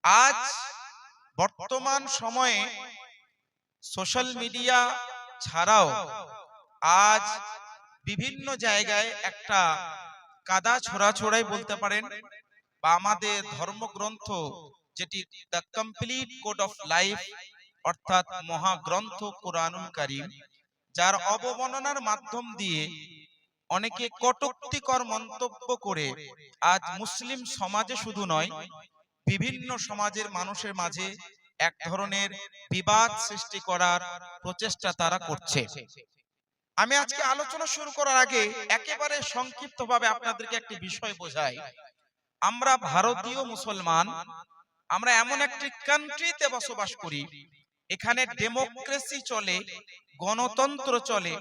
আজ বর্তমান সময়ে সোশ্যাল মিডিয়া ছাড়াও আজ বিভিন্ন জায়গায় একটা কাদা ছোড়াছড়াই বলতে পারেন, বা আমাদের ধর্মগ্রন্থ যেটি the complete code of life অর্থাৎ মহাগ্রন্থ কোরআনুল কারীম, যার অবমাননার মাধ্যম দিয়ে অনেকে কটূক্তিকর মন্তব্য করে আজ মুসলিম সমাজে শুধু নয়, বিভিন্ন সমাজের মানুষের মাঝে এক ধরনের বিবাদ সৃষ্টি করার প্রচেষ্টা তারা করছে। আমি আজকে আলোচনা শুরু করার আগে একেবারে সংক্ষিপ্তভাবে আপনাদেরকে একটি বিষয় বোঝাই। আমরা ভারতীয় মুসলমান, আমরা এমন একটি কান্ট্রিতে বসবাস করি, এখানে ডেমোক্রেসি চলে, গণতন্ত্র চলে।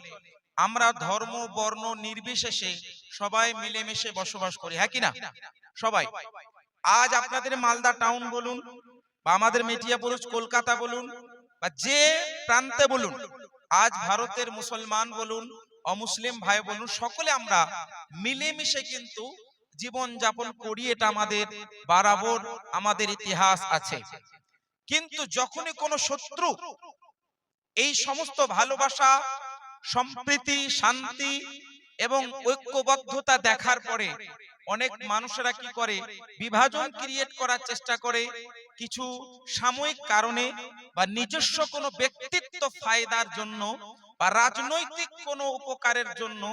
আমরা ধর্ম বর্ণ নির্বিশেষে সবাই মিলেমিশে বসবাস করি, হ্যাঁ কিনা? সবাই। আজ আপনাদের মালদা টাউন বলুন, বা আমাদের মেটিয়াপুরুষ কলকাতা বলুন, বা যে প্রান্তে বলুন, আজ ভারতের মুসলমান বলুন, অমুসলিম ভাই বলুন, সকলে আমরা মিলেমিশে কিন্তু জীবন যাপন করি। এটা আমাদের বরাবর আমাদের ইতিহাস আছে। কিন্তু যখনই কোনো শত্রু এই সমস্ত ভালোবাসা, সম্প্রীতি, শান্তি এবং ঐক্যবদ্ধতা দেখার পরে অনেক মানুষেরা কি করে, বিভাজন ক্রিয়েট করার চেষ্টা করে। কিছু সাময়িক কারণে বা নিজস্ব কোনো ব্যক্তিত্ব ফায়দার জন্য বা রাজনৈতিক কোনো উপকারের জন্য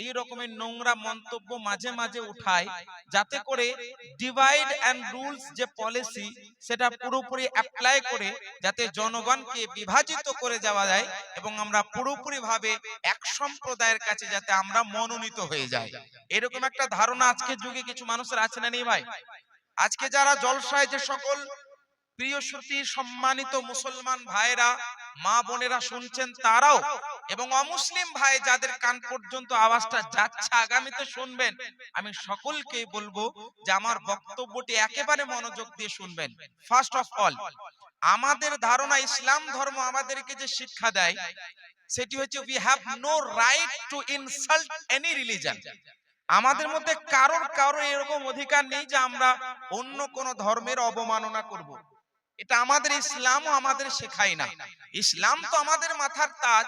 এই রকমের নোংরা মন্তব্য মাঝে মাঝে উঠায়, যাতে করে ডিভাইড অ্যান্ড রুলস যে পলিসি সেটা পুরোপুরি অ্যাপ্লাই করে যাতে জনগণকে বিভাজিত করে যাওয়া যায় এবং আমরা পুরোপুরি ভাবে এক সম্প্রদায়ের কাছে যাতে আমরা মনোনীত হয়ে যাই, এরকম একটা ধারণা আজকের যুগে কিছু মানুষের আছে না নেই ভাই? আজকে যারা জলসায় যে সকল প্রিয় শ্রুতি সম্মানিত মুসলমান ভাইরা, মা বোনেরা শুনছেন তারাও, এবং অমুসলিম ভাই যাদের কান পর্যন্ত আওয়াজটা যাচ্ছে আগামীতে শুনবেন, আমি সকলকেই বলবো যে আমার বক্তব্যটি একেবারে মনোযোগ দিয়ে শুনবেন। ফার্স্ট অফ অল, আমাদের ধারণা ইসলাম ধর্ম আমাদেরকে যে শিক্ষা দেয় সেটি হচ্ছে we have no right to insult any religion. আমাদের মধ্যে কারোর এরকম অধিকার নেই যে আমরা অন্য কোন ধর্মের অবমাননা করব। এটা আমাদের ইসলামও আমাদের শেখায় না। ইসলাম তো আমাদের মাথার তাজ।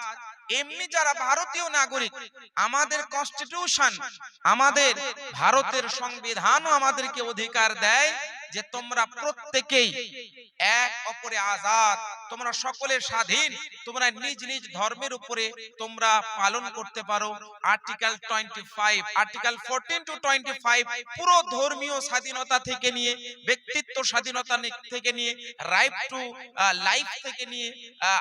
এমনি যারা ভারতীয় নাগরিক, আমাদের কনস্টিটিউশন, আমাদের ভারতের সংবিধানও আমাদেরকে অধিকার দেয় যে তোমরা প্রত্যেকেই এক অপরে আজাদ, তোমরা সকলে স্বাধীন, তোমরা নিজ নিজ ধর্মের উপরে তোমরা পালন করতে পারো। আর্টিকেল 25, আর্টিকেল 14 টু 25 পুরো ধর্মীয় স্বাধীনতা থেকে নিয়ে, ব্যক্তিত্ব স্বাধীনতা থেকে নিয়ে, রাইট টু লাইফ থেকে নিয়ে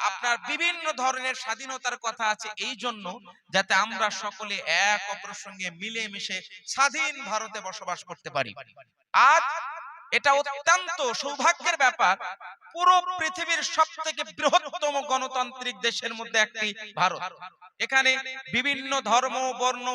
আপনার বিভিন্ন ধরনের স্বাধীনতার কথা আছে, এই জন্য যাতে আমরা সকলে এক অপরের সঙ্গে মিলেমিশে স্বাধীন ভারতে বসবাস করতে পারি। আজ এটা অত্যন্ত সৌভাগ্যের ব্যাপার, পুরো পৃথিবীর সবথেকে বৃহত্তম গণতান্ত্রিক দেশের মধ্যে একটি ভারত। এখানে বিভিন্ন ধর্ম বর্ণ,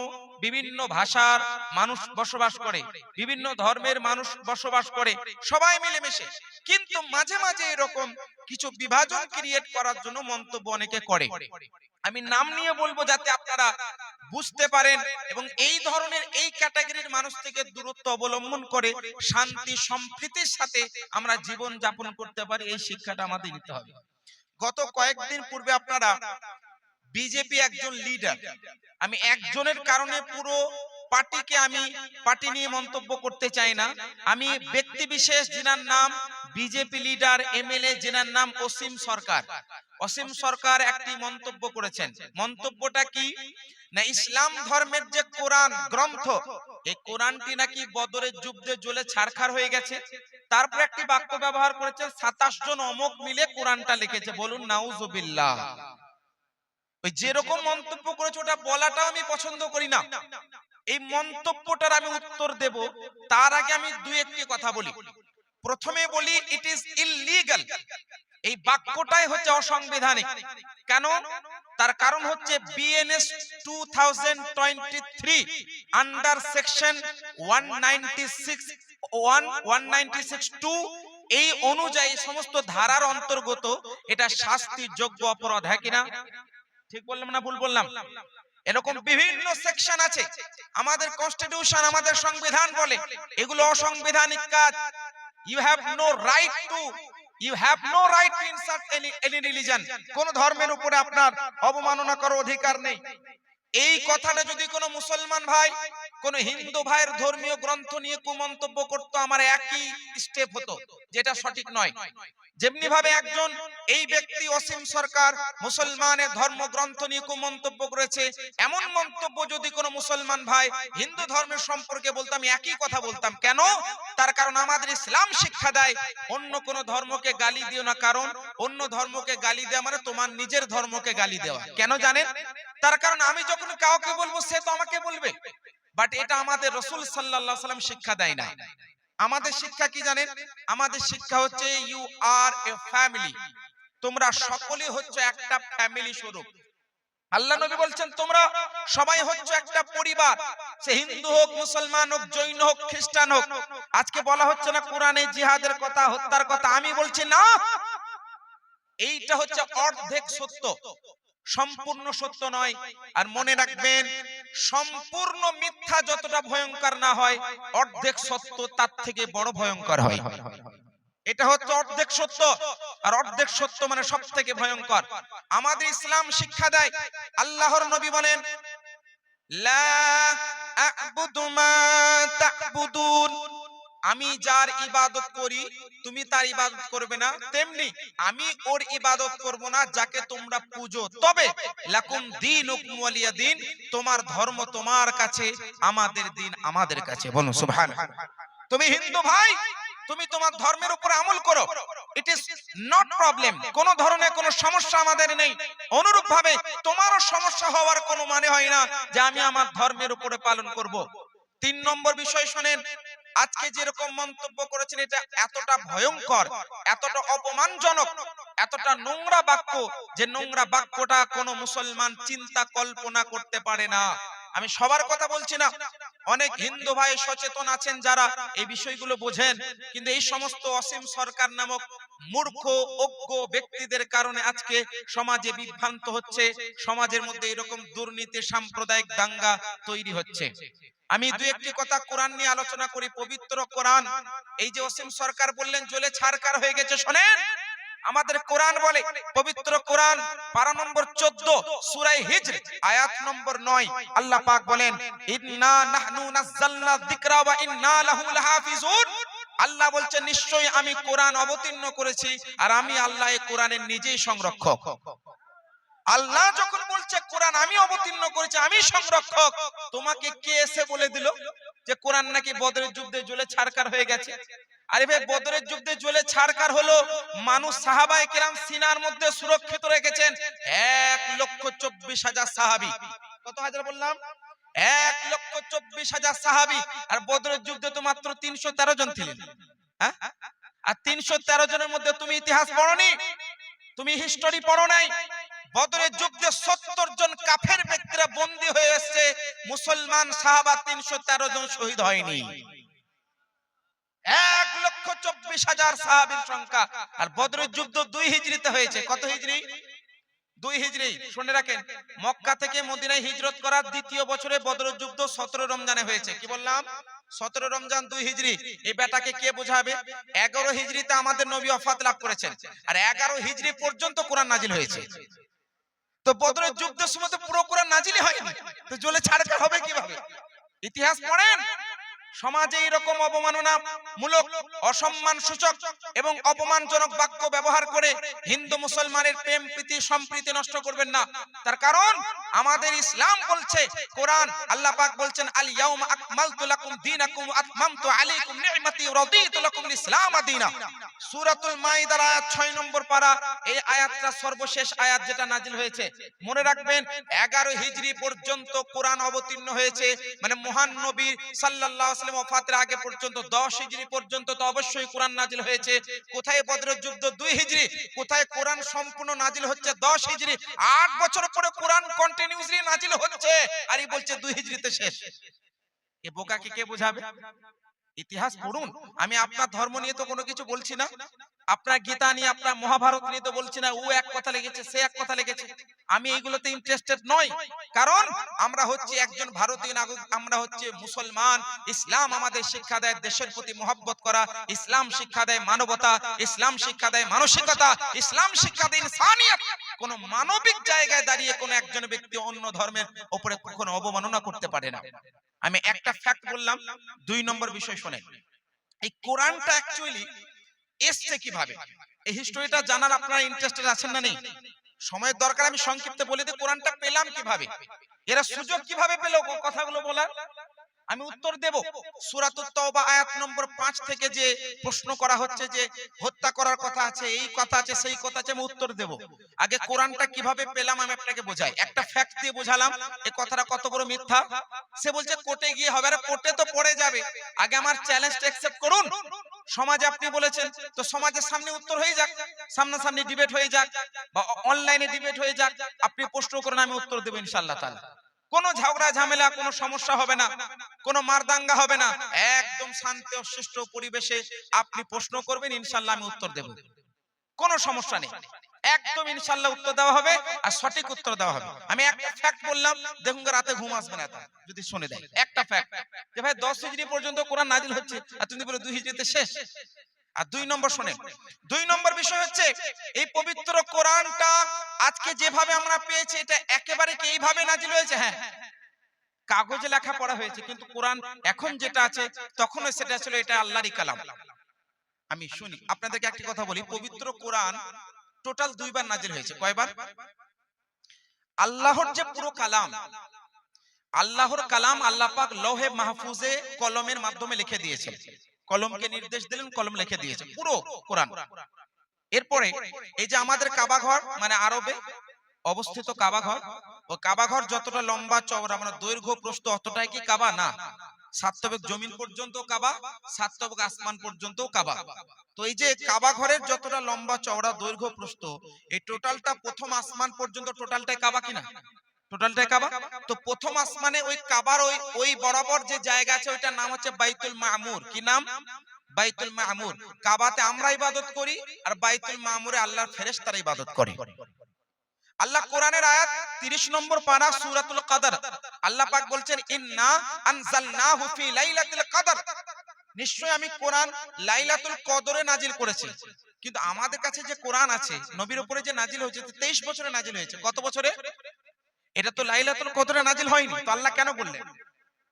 বিভিন্ন ভাষার মানুষ বসবাস করে, বিভিন্ন ধর্মের মানুষ বসবাস করে, সবাই মিলেমিশে। কিন্তু মাঝে মাঝে এরকম কিছু বিভাজন ক্রিয়েট করার জন্য মন্তব্য অনেকে করে। আমি নাম নিয়ে বলবো যাতে আপনারা বুঝতে পারেন এবং এই ধরনের এই ক্যাটাগরির মানুষ থেকে দূরত্ব অবলম্বন করে শান্তি সম্প্রীতির সাথে আমরা জীবন যাপন করতে পারি, এই শিক্ষাটা আমাদের নিতে হবে। গত কয়েকদিন পূর্বে আপনারা বিজেপি একজন লিডার, আমি একজনের কারণে পুরো পার্টিকে, আমি পার্টি নিয়ে মন্তব্য করতে চাই না, আমি ব্যক্তি বিশেষ যিনার নাম বিজেপি লিডার এমএলএ, যিনার নাম অসীম সরকার, অসীম সরকার একটি মন্তব্য করেছেন। মন্তব্যটা কি না, ইসলাম ধর্মের যে কোরআন গ্রন্থ, এই কোরআনটি নাকি বদরের যুদ্ধে জ্বলে ছারখার হয়ে গেছে। তারপর একটি বাক্য ব্যবহার করেছেন 27 জন অমুক মিলে কোরআনটা লিখেছে। বলুন নাউজুবিল্লাহ। ওই যেরকম মন্তব্য করেছে ওটা বলাটাও আমি পছন্দ করি না। এই মন্তব্যটার আমি উত্তর দেব, তার আগে আমি দুই একটি কথা বলি। প্রথমে বলি ইট ইজ ইললিগাল, এই বাক্যটাই হচ্ছে অসাংবিধানিক। কেন? তার কারণ হচ্ছে বিএনএস 2023 আন্ডার সেকশন 196(2) এই অনুযায়ী সমস্ত ধারার অন্তর্গত এটা শাস্তিযোগ্য অপরাধ, হ্যাঁ কিনা? ঠিক বললাম না ভুল বললাম? এরকম বিভিন্ন সেকশন আছে, আমাদের কনস্টিটিউশন, আমাদের সংবিধান বলে এগুলো অসাংবিধানিক কাজ। You have no right to insult any religion. কোন ধর্মের উপরে আপনার অবমাননা করার অধিকার নেই। এই কথাটা যদি কোনো মুসলমান ভাই কোন হিন্দু ভাইয়ের ধর্মীয় গ্রন্থ নিয়ে কুমন্তব্য করতো, আমার একই স্টেপ হতো, যেটা সঠিক নয়। যেমনি ভাবে একজন এই ব্যক্তি অসীম সরকার মুসলমানের ধর্মগ্রন্থ নিয়ে কুমন্তব্য করেছে, এমন মন্তব্য যদি কোনো মুসলমান ভাই হিন্দু ধর্মের সম্পর্কে বলতাম, একই কথা বলতাম। কেন? তার কারণ আমাদের ইসলাম শিক্ষা দেয় অন্য কোন ধর্মকে গালি দিও না, কারণ অন্য ধর্মকে গালি দেওয়া মানে তোমার নিজের ধর্মকে গালি দেওয়া। কেন জানেন? তার কারণ আমি যখন কাউকে বলবো সে তো আমাকে বলবে, বাট এটা আমাদের রাসূল সাল্লাল্লাহু আলাইহি ওয়াসাল্লাম শিক্ষা দেয় না। আমাদের শিক্ষা কি জানেন? আমাদের শিক্ষা হচ্ছে ইউ আর এ ফ্যামিলি, তোমরা সকলেই হচ্ছে একটা ফ্যামিলি স্বরূপ। আল্লাহ নবী বলছেন তোমরা সবাই হচ্ছে একটা পরিবার, সে হিন্দু হোক, মুসলমান হোক, জৈন হোক, খ্রিস্টান হোক। আজকে বলা হচ্ছে না কোরআনে জিহাদের কথা, হত্যার কথা, আমি বলছি না, এইটা হচ্ছে অর্ধেক সত্য, সম্পূর্ণ সত্য নয়। আর মনে রাখবেন, সম্পূর্ণ মিথ্যা যতটা ভয়ঙ্কর না হয়, অর্ধেক সত্য তার থেকে বড় ভয়ঙ্কর হয়। এটা হচ্ছে অর্ধেক সত্য, আর অর্ধেক সত্য মানে সব থেকে ভয়ঙ্কর। আমাদের ইসলাম শিক্ষা দেয়, আল্লাহর নবী বলেন লা আ'বুদু মা তা'বুদুন, আমি যার ইবাদত করি তুমি তার ইবাদত করবে না, তেমনি আমি ওর ইবাদত করব না যাকে তোমরা পূজো। তবে লাকুম দীনুকুম ওয়ালিয়া দীন, তোমার ধর্ম তোমার কাছে, আমাদের দিন আমাদের কাছে। বলুন সুবহানাল্লাহ। তুমি হিন্দু ভাই, তুমি তোমার ধর্মের উপর আমল করো, ইট ইজ নট প্রবলেম, কোন ধরনের কোন সমস্যা আমাদের নেই। অনুরূপ ভাবে তোমারও সমস্যা হওয়ার কোনো মানে হয় না যে আমি আমার ধর্মের উপরে পালন করব। 3 নম্বর বিষয় শুনেন, আজকে যেরকম মন্তব্য করেছেন এটা এতটা ভয়ঙ্কর, এতটা অপমানজনক, এতটা নোংরা বাক্য, যে নোংরা বাক্যটা কোনো মুসলমান চিন্তা কল্পনা করতে পারে না। আমি সবার কথা বলছি না, অনেক হিন্দু ভাই সচেতন আছেন যারা এই বিষয়গুলো বোঝেন, কিন্তু এই সমস্ত অসীম সরকার নামক মূর্খ অজ্ঞ ব্যক্তিদের কারণে আজকে সমাজে বিভ্রান্ত হচ্ছে, সমাজের মধ্যে এরকম দুর্নীতি, সাম্প্রদায়িক দাঙ্গা তৈরি হচ্ছে। আমি দুই একটি কথা কোরআন নিয়ে আলোচনা করি। পবিত্র কোরআন, এই যে অসীম সরকার বললেন জ্বলে ছারখার হয়ে গেছে, শোনেন আমাদের কোরআন বলে, পবিত্র কোরআন পারা নম্বর 14 সূরা হিজর আয়াত নম্বর 9, আল্লাহ পাক বলেন ইন্না নাহনু নাযালনা যিকরা ওয়া ইন্না লাহু লাহাফিজুন। আল্লাহ বলছেন নিশ্চয়ই আমি কোরআন অবতীর্ণ করেছি, আর আমি আল্লাহ এই কোরআনের নিজেই সংরক্ষক। আল্লাহ যখন বলছে কোরআন আমি অবতীর্ণ করেছি, আমি সংরক্ষক, তোমাকে কে এসে বলে দিল যে কোরআন নাকি বদরের যুদ্ধে জ্বলে ছারখার হয়ে গেছে? আরে ভাই, বদরের যুদ্ধে জ্বলে ছারখার হলো, মানুষ সাহাবায়ে কেরাম সিনার মধ্যে সুরক্ষিত রেখেছেন 1,24,000 সাহাবী। কত হাজার বললাম? 1,24,000 সাহাবী। আর বদরের যুদ্ধে তো মাত্র 313 জন ছিলেন। হ্যাঁ, আর 313 জনের মধ্যে তুমি ইতিহাস পড়োনি, তুমি হিস্টোরি পড়ো নাই। বদরের যুদ্ধে 70 জন কাফের ব্যক্তিরা বন্দী হয়ে এসেছে, মুসলমান সাহাবা 313 জন শহীদ হয়নি। 1,24,000 সাহাবীর সংখ্যা। আর বদরের যুদ্ধ 2 হিজরিতে হয়েছে। কত হিজরি? 2 হিজরি। শুনে রাখেন, মক্কা থেকে মদিনায় হিজরত করার দ্বিতীয় বছরে বদরের যুদ্ধ 17 রমজানে হয়েছে। কি বললাম? 17 রমজান 2 হিজরি। এই বেটাকে কে বোঝাবে? 11 হিজরিতে আমাদের নবী ওফাত লাভ করেছেন, আর 11 হিজরি পর্যন্ত কোরআন নাজিল হয়েছে। তো বদরের যুদ্ধের সময় তো পুরো কোরআন নাজিলই হয়নি, তো জ্বলে ছারখার হবে কিভাবে? ইতিহাস পড়েন। সমাজে এরকম অবমাননা মূলক, অসম্মান সূচক এবং অপমানজনক বাক্য ব্যবহার করে হিন্দু মুসলমানের প্রেম প্রীতি সম্প্রীতি নষ্ট করবেন না। তার কারণ আমাদের ইসলাম বলছে, কোরআন আল্লাহ পাক বলছেন আল ইয়াউমা আকমালতু লাকুম দীনাকুম ওয়া আতমামতু আলাইকুম নি'মাতি ওয়া রাদিতু লাকুম ইসলাম দীনা। সূরাতুল মাইদার আয়াত 6 নম্বর পারা, এই আয়াতটা সর্বশেষ আয়াত যেটা নাজিল হয়েছে। মনে রাখবেন 11 হিজরি পর্যন্ত কোরআন অবতীর্ণ হয়েছে, মানে মহান নবী সাল্লাল্লাহু আলাইহি ওয়াসাল্লাম ওফাতের আগে পর্যন্ত 10 হিজরি পর্যন্ত তো অবশ্যই কোরআন নাজিল হয়েছে। কোথায় বদরের যুদ্ধ 2 হিজরি, কোথায় কোরআন সম্পূর্ণ নাজিল হচ্ছে 10 হিজরি। 8 বছর পরে কোরআন কন্টিনিউয়াসলি নাজিল হচ্ছে, আর এই বলছে 2 হিজরিতে শেষ। এ বোকাকে কে বোঝাবে? ইতিহাস পড়ুন। আমি আপনার ধর্ম নিয়ে তো কোনো কিছু বলছি না, আপনার গীতা নিয়ে, আপনার মহাভারত নিয়ে তো বলছি না, ও এক কথা লেগেছে, সে এক কথা লেগেছে। আমি এইগুলোতে ইন্টারেস্টেড নই, কারণ আমরা হচ্ছে একজন ভারতীয় নাগরিক, আমরা হচ্ছে মুসলমান। ইসলাম আমাদের শিক্ষা দেয় দেশের প্রতি মহব্বত করা, ইসলাম শিক্ষা দেয় মানবতা, ইসলাম শিক্ষা দেয় মানসিকতা, ইসলাম শিক্ষা দেয় ইনসানিয়ত। কোন মানবিক জায়গায় দাঁড়িয়ে কোন একজন ব্যক্তি অন্য ধর্মের উপরে কখনো অবমাননা করতে পারে না। আমি একটা ফ্যাক্ট বললাম। 2 নম্বর বিষয় শুনেন, এই কোরআনটা অ্যাকচুয়ালি এসছে কিভাবে, এই হিস্টোরিটা জানার আপনারা ইন্টারেস্টেড আছেন না নেই? সময়ের দরকার, আমি সংক্ষিপ্তে বলে দিই কোরআনটা পেলাম কিভাবে, এরা সুযোগ কিভাবে পেল কথাগুলো বলার। আমি উত্তর দেব। সূরাতুত তাওবা আয়াত নম্বর 5 থেকে যে প্রশ্ন করা হচ্ছে যে হত্যা করার কথা আছে, এই কথা আছে, সেই কথা আছে, আমি উত্তর দেব। আগে কোরআনটা কিভাবে পেলাম আমি আপনাকে বোঝাই। একটা ফ্যাক্ট দিয়ে বোঝালাম এই কথাটা কত বড় মিথ্যা। সে বলছে কোর্টে গিয়ে হবে, আরে কোর্টে তো পড়ে যাবে, আগে আমার চ্যালেঞ্জটা অ্যাকসেপ্ট করুন। সমাজে আপনি বলেছেন, তো সমাজের সামনে উত্তর হয়ে যাক, সামনাসামনি ডিবেট হয়ে যাক, বা অনলাইনে ডিবেট হয়ে যাক, আপনি প্রশ্ন করেন, আমি উত্তর দেব ইনশাআল্লাহ তাআলা। কোনো ঝগড়া ঝামেলা, কোনো সমস্যা হবে না, কোনো মারদাঙ্গা হবে না, একদম শান্তি ও সুষ্ঠু পরিবেশে আপনি প্রশ্ন করবেন, ইনশাআল্লাহ আমি উত্তর দেব, কোনো সমস্যা নেই। একদম ইনশাআল্লাহ উত্তর দেওয়া হবে, আর সঠিক উত্তর দেওয়া হবে। আমি একটা ফ্যাক্ট বললাম, দেখুন রাতে ঘুম আসবে না যদি শুনে দেয়। একটা ফ্যাক্ট যে ভাই 10 হিজরি পর্যন্ত কোরআন নাজিল হচ্ছে, আর তুমি বলে 2 হিজরিতে শেষ। আর 2 নম্বর শুনেন, 2 নম্বর বিষয় হচ্ছে এই পবিত্র কোরআনটা আজকে যেভাবে আমরা পেয়েছি, এটা একেবারে কি এইভাবে নাজিল হয়েছে? হ্যাঁ, কাগজে লেখা পড়া হয়েছে, কিন্তু কোরআন এখন যেটা আছে তখনও সেটা ছিল, এটা আল্লাহরই কালাম। আমি শুনি আপনাদেরকে একটি কথা বলি, পবিত্র কোরআন টোটাল 2 বার নাজিল হয়েছে। কয়বার? আল্লাহর যে পুরো কালাম, আল্লাহর কালাম আল্লাহ পাক লৌহে মাহফুজে কলমের মাধ্যমে লিখে দিয়েছেন, কলমকে নির্দেশ দিলেন, কলম লিখে দিয়েছে পুরো কোরআন। এরপরে এই যে আমাদের কাবা ঘর, মানে আরবে অবস্থিত কাবা ঘর, ও কাবা ঘর যতটা লম্বা চওড়া, মানে দৈর্ঘ্য প্রস্থ অতটাই কি কাবা? না, 7 তবক জমিন পর্যন্ত কাবা, 7 তবক আসমান পর্যন্ত কাবা। তো এই যে কাবা ঘরের যতটা লম্বা চওড়া দৈর্ঘ্য প্রস্থ, এই টোটালটা প্রথম আসমান পর্যন্ত টোটালটাই কাবা কিনা? টোটালটাই কাবা। তো প্রথম আসমানে ওই কাবার ওই বরাবর যে জায়গা আছে, ওইটার নাম হচ্ছে বাইতুল মামুর। কি নাম? বাইতুল মামুর। কাবাতে আমরা ইবাদত করি, আর বাইতুল মামুরে আল্লাহর ফেরেশতারা ইবাদত করে। আল্লাহ কোরআনের আয়াত 30 নম্বর পারা সূরাতুল কদর, আল্লাহ পাক বলছেন ইন্না আনজালনাহু ফি লাইলাতুল কদর, নিশ্চয় আমি কোরআন লাইলাতুল কদরে নাজিল করেছি। কিন্তু আমাদের কাছে যে কোরআন আছে, নবীর উপরে যে নাজিল হয়েছে 23 বছরে নাজিল হয়েছে। কত বছরে? এটা তো লাইলাতুল কদরে নাজিল হয়নি, তো আল্লাহ কেন বললেন?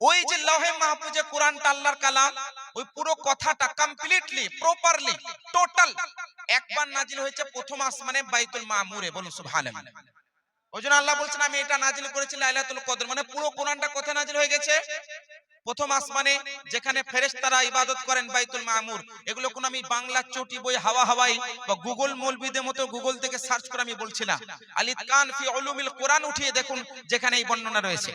ওই যে লৌহে মাহফুজে কোরআনটা আল্লাহর কালাম, ওই পুরো কথাটা কমপ্লিটলি প্রপারলি টোটাল একবার নাজিল হয়েছে প্রথম আসমানে বাইতুল মামুরে। বলুন সুবহানাল্লাহ। ওইজন্য আল্লাহ বলছেন আমি এটা নাজিল করেছি লাইলাতুল কদর, মানে পুরো কোরআনটা কোথায় নাজিল হয়ে গেছে? প্রথম আসমানে, যেখানে ফেরেশতারা ইবাদত করেন বাইতুল মামুর। এগুলো কোন আমি বাংলা চটি বই হাওয়া হাওয়াই বা গুগল মৌলবীদের মতো গুগল থেকে সার্চ করে আমি বলছি না। আল-ইতকান ফি উলুমিল কোরআন উঠিয়ে দেখুন, যেখানে এই বর্ণনা রয়েছে।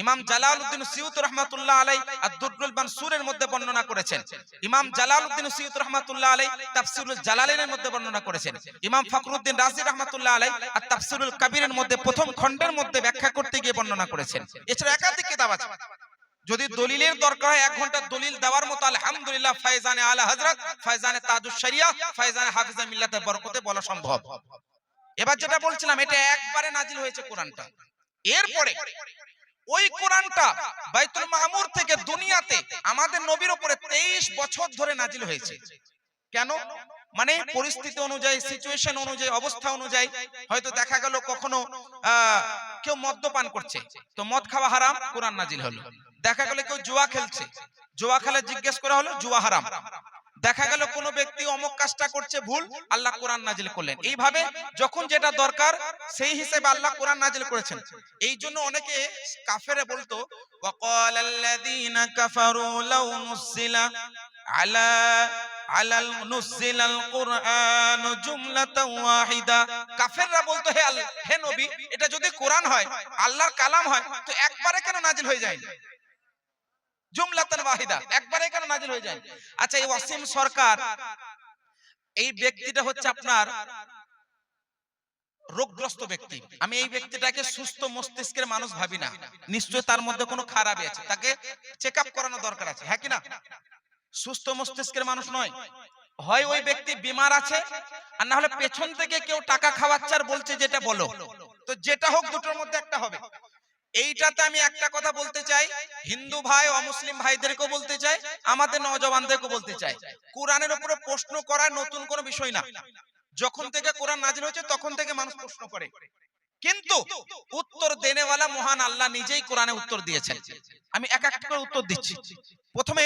ইমাম জালালউদ্দিন সিয়ুতি রাহমাতুল্লাহ আলাইহি আদ-দুররুল মানসুরের মধ্যে বর্ণনা করেছেন। ইমাম জালালউদ্দিন সিয়ুতি রাহমাতুল্লাহ আলাইহি তাফসীরুল জালালাইনের মধ্যে বর্ণনা করেছেন। ইমাম ফখরুদ্দিন রাজি রাহমাতুল্লাহ আলাইহি আত-তাফসীরুল কবিরের মধ্যে প্রথম খণ্ডের মধ্যে ব্যাখ্যা করতে গিয়ে বর্ণনা করেছেন। এছাড়া একাধিক কিতাব আছে। যদি দলিলের দরকার হয় 1 ঘন্টা দলিল দেওয়ার মতো, আলহামদুলিল্লাহ ফায়জানে আলা হযরত, ফায়জানে তাজুশ শরিয়া, ফায়জানে হাফিজা মিল্লাতের বরকতে বলা সম্ভব। এবার যেটা বলছিলাম, এটা একবারে নাজিল হয়েছে কোরআনটা। এরপরে ওই কোরআনটা বাইতুল মামুর থেকে দুনিয়াতে আমাদের নবীর উপরে 23 বছর ধরে নাজিল হয়েছে। কেন? মানে পরিস্থিতি অনুযায়ী, সিচুয়েশন অনুযায়ী, অবস্থা অনুযায়ী, হয়তো দেখা গেল কখনো কেউ মদ্যপান করছে, তো মদ খাওয়া হারাম, কোরআন নাজিল হলো। দেখা গেল কেউ জুয়া খেলছে, জুয়া খেলে জিজ্ঞেস করা হলো জুয়া হারাম। দেখা গেল কোন ব্যক্তি অমুক কাজটা করছে ভুল, আল্লাহ কোরআন নাজিল করলেন। এইভাবে যখন যেটা দরকার সেই হিসেবে আল্লাহ কোরআন নাজিল করেছেন। এই জন্য অনেকে কাফেরে বলতো ওয়াকালাল্লাযীনা কাফারু লাউ নুজিলা আলাল নুজিলাল কুরআন জুমলাতান ওয়াহিদা। কাফেররা বলতো হে নবী, এটা যদি কোরআন হয়, আল্লাহর কালাম হয়, তো একবারে কেন নাজিল হয়ে যায়? জুমলাতান ওয়াহিদা, একবারে কেন নাজিল হয়ে যায়? আচ্ছা, এই ওয়াসিম সরকার, এই ব্যক্তিটা হচ্ছে আপনার রোগগ্রস্ত ব্যক্তি। আমি এই ব্যক্তিটাকে সুস্থ মস্তিষ্কের মানুষ ভাবি না, নিশ্চয় তার মধ্যে কোনো খারাপি আছে, তাকে চেক আপ করানো দরকার আছে, হ্যাঁ কি না? সুস্থ মস্তিষ্কের মানুষ নয়। হয় ওই ব্যক্তি বিমার আছে, আর না হলে পেছন থেকে কেউ টাকা খাওয়াচ্ছে আর বলছে যেটা বলো। তো যেটা হোক দুটোর মধ্যে একটা হবে। এইটাতে আমি একটা কথা বলতে চাই, হিন্দু ভাই ও মুসলিম ভাইদেরকেও বলতে চাই, আমাদের নওজওয়ানদেরকেও বলতে চাই, কোরআনের উপরে প্রশ্ন করা নতুন কোনো বিষয় না। যখন থেকে কোরআন নাজিল হয়েছে তখন থেকে মানুষ প্রশ্ন করে, কিন্তু উত্তর দেনেওয়ালা মহান আল্লাহ নিজেই কোরআনে উত্তর দিয়েছেন। আমি এক একটা করে উত্তর দিচ্ছি। প্রথমে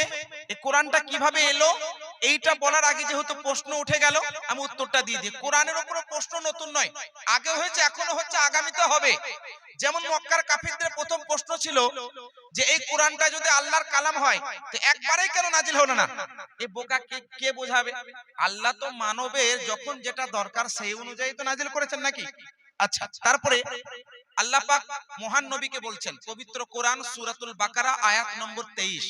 এই কোরআনটা কিভাবে এলো এইটা বলার আগে যেহেতু প্রশ্ন উঠে গেল, আমি উত্তরটা দিয়ে দিই। কোরআনের উপরে প্রশ্ন নতুন নয়, আগে হয়েছে, এখনো হচ্ছে, আগামীতে হবে। যেমন মক্কার কাফিরদের প্রথম প্রশ্ন ছিল যে এই কোরআনটা যদি আল্লাহর কালাম হয় তো একবারেই কেন নাজিল হলো না? এই বোকা কে বোঝাবে? আল্লাহ তো মানবের যখন যেটা দরকার সেই অনুযায়ী তো নাজিল করেছেন নাকি? আচ্ছা, তারপরে আল্লাহ পাক মহান নবীকে বলছেন, পবিত্র কোরআন সূরাতুল বাকারা আয়াত নম্বর 23,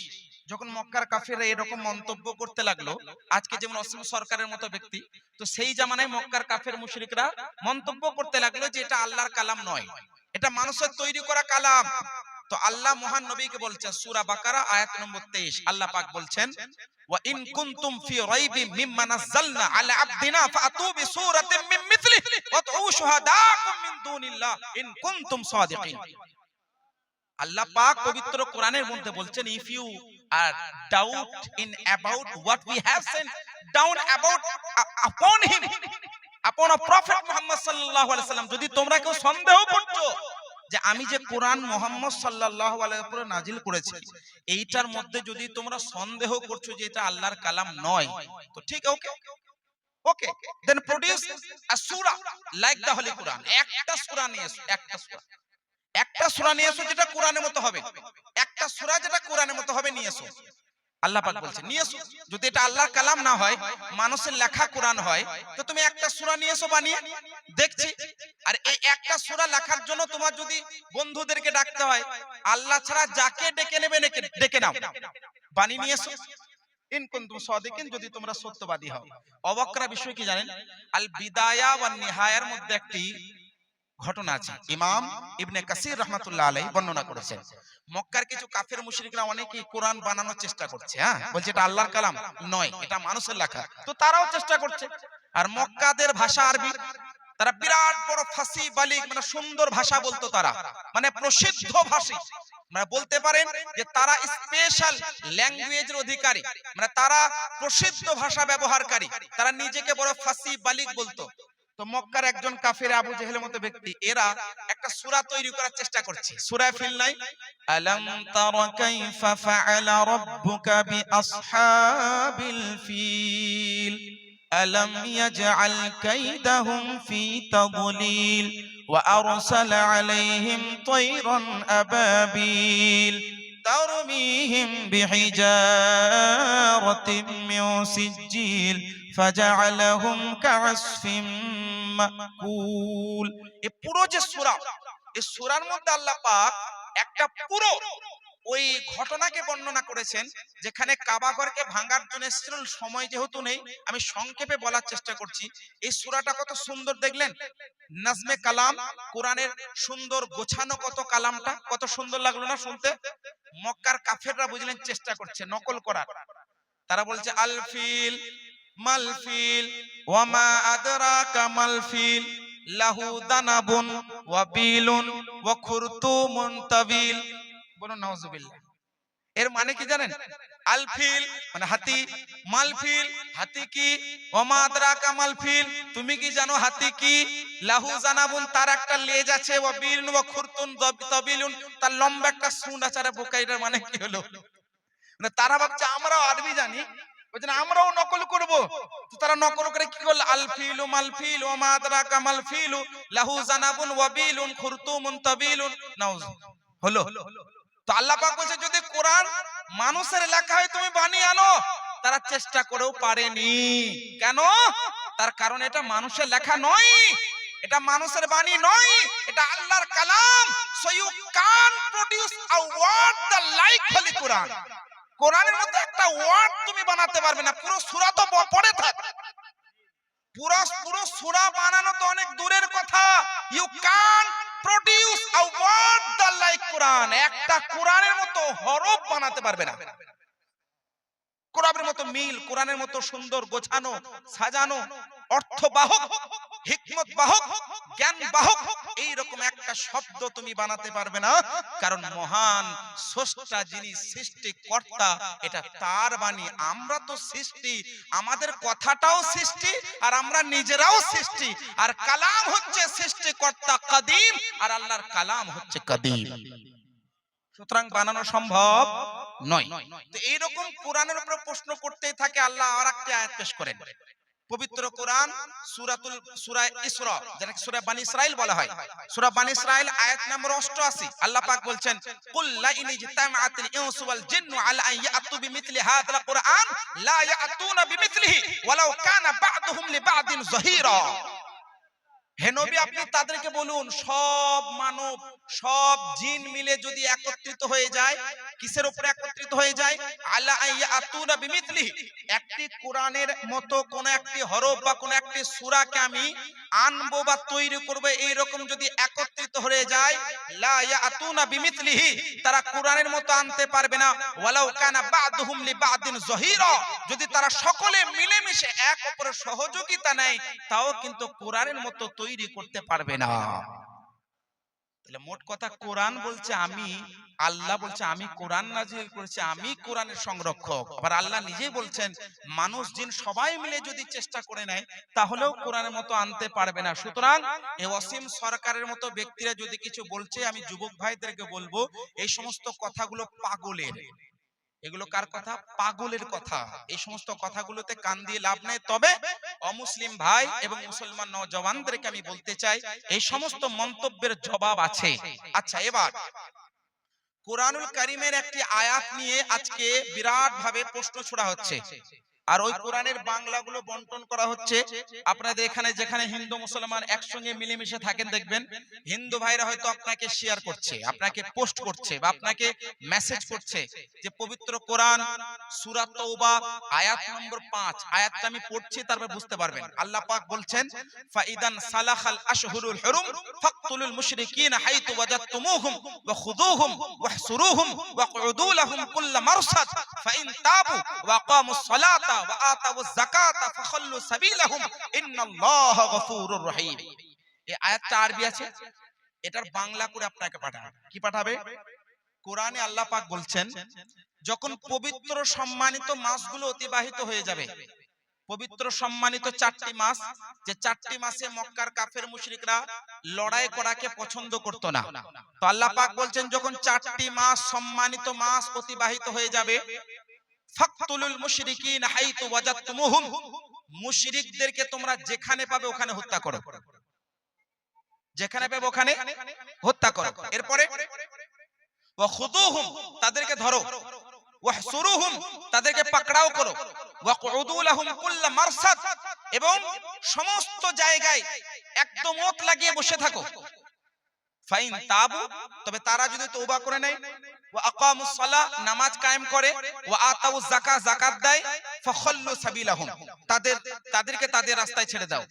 যখন মক্কার কাফিররা এরকম মন্তব্য করতে লাগলো, আজকে যেমন অসীম সরকারের মতো ব্যক্তি, তো সেই জামানায় মক্কার কাফের মুশরিকরা মন্তব্য করতে লাগলো যে এটা আল্লাহর কালাম নয়, এটা মানুষের তৈরি করা কালাম। তো আল্লাহ মহান নবীকে বলছেন, সূরা বাকারা আয়াত নম্বর 23, আল্লাহ পাক বলছেন, ওয়া ইন কুনতুম ফি রাইবিন মিম্মা নাযালনা আলা আবদিনা ফাতু বিসূরাতিন মিন মিথলিহি ওয়াদউ শুহাদাকুম মিন দুনিল্লাহ ইন কুনতুম সাদিকিন। আল্লাহ পাক পবিত্র কোরআনের মধ্যে বলছেন, if you are doubt in about what we have sent down about upon him, আপন প্রফেট মুহাম্মদ সাল্লাল্লাহু আলাইহি সাল্লাম, যদি তোমরা কেউ সন্দেহ করছো যে আমি যে কোরআন মুহাম্মদ সাল্লাল্লাহু আলাইহি ওয়াসাল্লামের উপরে নাজিল করেছি এইটার মধ্যে যদি তোমরা সন্দেহ করছো যে এটা আল্লাহর কালাম নয়, তো ঠিক okay okay, then produce a সূরা লাইক দা হোলি কোরআন। একটা সূরা নিয়ে এসো, একটা সূরা নিয়ে এসো যেটা কোরআনের মতো হবে, একটা সূরা যেটা কোরআনের মতো হবে নিয়ে এসো। আল্লাহ পাক বলছেন নিয়ে এসো। যদি এটা আল্লাহর কালাম না হয়, মানুষের লেখা কোরআন হয়, তো তুমি একটা সূরা নিয়ে এসো বানিয়ে দেখছি। আর এই একটা সূরা লেখার জন্য তোমার যদি বন্ধুদেরকে ডাকতে হয়, আল্লাহ ছাড়া যাকে ডেকে নেবে ডেকে নাও, বানিয়ে নিয়ে এসো। ইন কুনতুম সাদিকিন, যদি তোমরা সত্যবাদী হও। অবাক করা বিষয় কি জানেন, আল বিদায়া ওয়ান নিহায়ার মধ্যে একটি ঘটনা আছে, ইমাম ইবনে কাসির রাহমাতুল্লাহ আলাইহি বর্ণনা করেছেন। মক্কার কিছু কাফের মুশরিকরা অনেকেই কোরআন বানানোর চেষ্টা করছে, বলছে এটা আল্লাহর কালাম নয়, এটা মানুষের লেখা। তো তারাও চেষ্টা করছে। আর মক্কাদের ভাষা আরবি, তারা বিরাট বড় ফাসি বালিগ, মানে সুন্দর ভাষা বলতো তারা, মানে প্রসিদ্ধ ভাষী, মানে বলতে পারেন যে তারা স্পেশাল ল্যাঙ্গুয়েজের অধিকারী, মানে তারা প্রসিদ্ধ ভাষা ব্যবহারকারী, তারা নিজেকে বড় ফাসি বালিগ বলতো। তো মক্কার একজন কাফের আবু জেহেলের মতো ব্যক্তি, এরা একটা সূরা তৈরি করার চেষ্টা করছে। সূরা ফিল নাই, আলাম তারা কাইফা ফাআলা রাব্বুকা বিআসহাবিল ফিল আলাম ইয়াজআল কাইদাহুম ফি তাদলিল ওয়া আরসালা আলাইহিম তায়রান আবাবিল তারমিহিম বিহিজারাতিন মিন সিজ্জিল ফাজআলাহুম কাআসফিম মাকুল। এই পুরো যে সূরা, এই সূরার মধ্যে আল্লাহ পাক একটা পুরো ওই ঘটনাকে বর্ণনা করেছেন, যেখানে কাবা ঘরকে ভাঙার জন্য এসেছিল। সময় যেহেতু নেই, আমি সংক্ষেপে বলার চেষ্টা করছি। এই সূরাটা কত সুন্দর দেখলেন, নাজমে কালাম, কোরআনের সুন্দর গোছানো কত কালামটা, কত সুন্দর লাগলো না শুনতে? মক্কার কাফেররা বুঝলেন চেষ্টা করছে নকল করার। তারা বলছে আল ফিল মাল ফিল ওয়া মা আদরাকা মাল ফিল লাহু দানাবুন ওয়া বিলুন ওয়া খুরতুমুন তাবিল। বলুন নাউজুবিল্লাহ। এর মানে কি জানেন? আল ফিল মানে হাতি, মাল ফিল হাতি কি, ওয়া মা আদরাকা মাল ফিল তুমি কি জানো হাতি কি, লাহু জানাবুন তার একটা লেজ আছে, ওয়া বিলুন ওয়া খুরতুন তাবিলুন তার লম্বা একটা সুন্ড আছে। আরে বোকা, এটার মানে কি হলো? মানে তারা ভাবছে আমরাও আরবি জানি, বলছেন আমরাও নকল করব। তো তারা নকল করে কি করল, আল ফিলু মাল ফিল ওয়া মা আদরাকা মাল ফিলু লাহু জানাবুন ওয়া বিলুন খুরতুমুন তাবিলুন। নাউজ হলো। তো আল্লাহ পাক বলছে যদি কোরআন মানুষের লেখা হয় তুমি বানিয়ে আনো। তারা চেষ্টা করেও পারেনি। কেন? তার কারণ এটা মানুষের লেখা নয়, এটা মানুষের বাণী নয়, এটা আল্লাহর কালাম। So you can't produce a word the like holy Quran. কোরআনের মধ্যে একটা ওয়ার্ড তুমি বানাতে পারবে না। পুরো সূরা তো পড়ে থাকে, পুরো সূরা বানানো তো অনেক দূরের কথা। You can't produce a word the like Quran. একটা কোরআনের মতো হরফ বানাতে পারবে না। কোরআনের মতো মিল, কোরআনের মতো সুন্দর গোছানো সাজানো অর্থবাহক, হিকমত বাহক, জ্ঞান বাহক এইরকম একটা শব্দ তুমি বানাতে পারবে না। কারণ মহান স্রষ্টা যিনি সৃষ্টিকর্তা, এটা তার বাণী। আমরা তো সৃষ্টি, আমাদের কথাটাও সৃষ্টি আর আমরা নিজেরাও সৃষ্টি। আর কালাম হচ্ছে সৃষ্টিকর্তা কাদিম, আর আল্লাহর কালাম হচ্ছে কাদিম। সুতরাং বানানো সম্ভব নয়। তো এইরকম কোরআনের উপর প্রশ্ন করতেই থাকে। আল্লাহ আর একটা আয়াত পেশ করেন, পবিত্র কোরআন সূরা ইসরা, যেটাকে সূরা বনী ইসরাইল বলা হয়। সূরা বনী ইসরাইল আয়াত নম্বর 88। আল্লাহ পাক বলছেন, কুল লা ইন ইজতামাআতিল ইনসু ওয়াল জিন্নু আলা আন ইয়াতু বিমিথলি হাযাল কুরআন লা ইয়াতুনা বিমিথলিহি ওয়ালাউ কানা বা'দুহুম লিবা'দিন যাহিরা। হে নবী, আপনি তাদেরকে বলুন, সব মানব, সব জিন মিলে যদি একত্রিত হয়ে যায়, কিসের উপরে একত্রিত হয়ে যায়? আলা আয়াতুনা বিমিথলিহি, একটি কোরআনের মতো কোন একটি হরফ বা কোন একটি সূরাকে আমি আনবো বা তৈরি করব, এই রকম যদি একত্রিত হয়ে যায়, লা ইয়াতুনা বিমিথলিহি, তারা কোরআনের মতো আনতে পারবে না। ওয়ালাউ কানা বা'দুহুম লিবা'দিন যাহিরা, যদি তারা সকলে মিলেমিশে এক অপরের সহযোগিতা নেয়, তাও কিন্তু কোরআনের মতো তৈরি করতে পারবে না। তাহলে মোট কথা, কোরআন বলছে আমি, আল্লাহ বলছে আমি কোরআন নাযিল করেছি, আমি কোরআনের সংরক্ষক। আবার আল্লাহ নিজেই বলছেন মানুষ জিন সবাই মিলে যদি চেষ্টা করে নেয়, তাহলেও কোরআনের মতো আনতে পারবে না। সুতরাং এই ওয়াসিম সরকারের মতো ব্যক্তিরা যদি কিছু বলছে, আমি যুবক ভাইদেরকে বলবো, এই সমস্ত কথাগুলো পাগলের। এগুলো কার কথা? পাগলের কথা। এই সমস্ত কথাগুলোতে কান দিয়ে লাভ নেই। তবে অমুসলিম ভাই এবং মুসলমান নওজওয়ানদেরকে আমি বলতে চাই, এই সমস্ত মন্তব্যের জবাব আছে। আচ্ছা, এবার কোরআনুল কারীমের একটি আয়াত নিয়ে আজকে বিরাট ভাবে প্রশ্ন ছোড়া হচ্ছে, আর ওই কোরআনের বাংলাগুলো বন্টন করা হচ্ছে। আপনাদের এখানে যেখানে হিন্দু মুসলমান একসঙ্গে মিলেমিশে থাকেন, দেখবেন হিন্দু ভাইরা হয়তো আপনাকে শেয়ার করছে, আপনাকে পোস্ট করছে বা আপনাকে মেসেজ করছে যে পবিত্র কোরআন সূরা তাওবা আয়াত নম্বর 5, আয়াতটা আমি পড়ছি, তারপর বুঝতে পারবেন। আল্লাহ পাক বলছেন, ফাইদান সালাখাল আশহুরুল হুরুম ফাকতুলুল মুশরিকিনা হাইতু ওয়াজাদতুমুহুম ওয়া খুযুহুম ওয়াহসুরুহুম ওয়াকউদু লাহুম কুল্লা মারসাদ ফাইন তাবু ওয়া আকামুস সালাতা ওয়া আতাউয যাকাতা ফাখাল্লু সাবিলাহুম ইন্নাল্লাহা গফুরুর রহিম। এই আয়াতটা আরবি আছে, এটার বাংলা করে আপনাকে পাঠাবে। কি পাঠাবে? কোরআনে আল্লাহ পাক বলছেন, যখন পবিত্র সম্মানিত মাসগুলো অতিবাহিত হয়ে যাবে, পবিত্র সম্মানিত 4টি মাস, যে 4টি মাসে মক্কার কাফের মুশরিকরা লড়াই করাকে পছন্দ করত না, তো আল্লাহ পাক বলছেন যখন 4টি মাস সম্মানিত মাস অতিবাহিত হয়ে যাবে, ফাকতুলুল মুশরিকিন হাইতু ওয়াজাদতুমুহুম, মুশরিকদেরকে তোমরা যেখানে পাবে ওখানে হত্যা করো, যেখানে পাবে ওখানে হত্যা করো। এরপরে ওয়া খুযুহুম, তাদেরকে ধরো, ওয়াহসুরুহুম, তাদেরকে পাকড়াও করো, ওয়াকউদু লাহুম কুল্লা মারসাদ, এবং সমস্ত জায়গায় একদম ওত লাগিয়ে বসে থাকো। ফাইন তাবু, তবে তারা যদি তওবা করে নেয়, ওয়া আকামুস সালাহ, নামাজ কায়েম করে, ওয়া আতাউয যাকাত, যাকাত দেয়, ফাখাল্লু সাবিলাহুম, তাদেরকে তাদের রাস্তায় ছেড়ে দাও,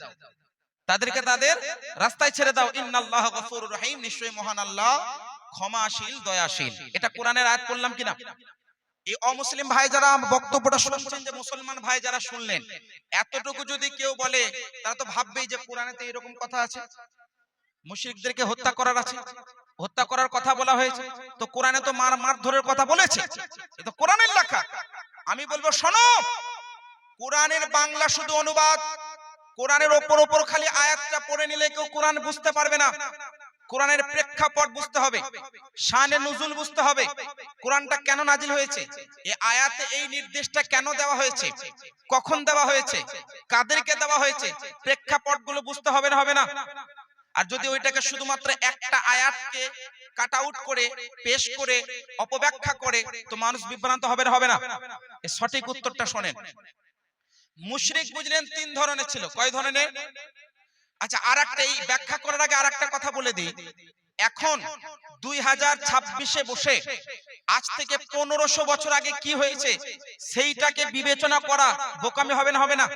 তাদেরকে তাদের রাস্তায় ছেড়ে দাও। ইন্নাল্লাহা গফুরুর রহিম, নিশ্চয়ই মহান আল্লাহ ক্ষমাশীল দয়াশীল। এটা কোরআনের আয়াত পড়লাম কিনা? এই অমুসলিম ভাই যারা বক্তব্যটা শুনছেন, যে মুসলমান ভাই যারা শুনলেন, এতটুকু যদি কেউ বলে, তারা তো ভাববেই যে কোরআনেতে এরকম কথা আছে, মুশরিকদেরকে হত্যা করার আছে, হত্যা করার কথা বলা হয়েছে, তো কোরআনে তো মারধরের কথা বলেছে, এটা কোরআনের লেখা। আমি বলবো, শোনো, কোরআনের বাংলা শুধু অনুবাদ, কোরআনের ওপর খালি আয়াতটা পড়ে নিলে কেউ কোরআন বুঝতে পারবে না। কোরআনের প্রেক্ষাপট বুঝতে হবে, শানে নুজুল বুঝতে হবে, কোরআনটা কেন নাজিল হয়েছে, এই আয়াতে এই নির্দেশটা কেন দেওয়া হয়েছে, কখন দেওয়া হয়েছে, কাদেরকে দেওয়া হয়েছে, প্রেক্ষাপটগুলো বুঝতে হবে না, হবে না? আর যদি ওইটাকে শুধুমাত্র একটা আয়াতকে কাট আউট করে পেশ করে অপব্যাখ্যা করে, তো মানুষ বিভ্রান্ত হবে না, হবে না? এই সঠিক উত্তরটা শোনেন। মুশরিক বুঝলেন 3 ধরনের ছিল। কয় ধরনের? আচ্ছা, আরেকটা, এই ব্যাখ্যা করার আগে আরেকটা কথা বলে দিই। এখন 2026-এ বসে আজ থেকে 1500 বছর আগে কি হয়েছে সেইটাকে বিবেচনা করা বোকামি হবে না, হবে না?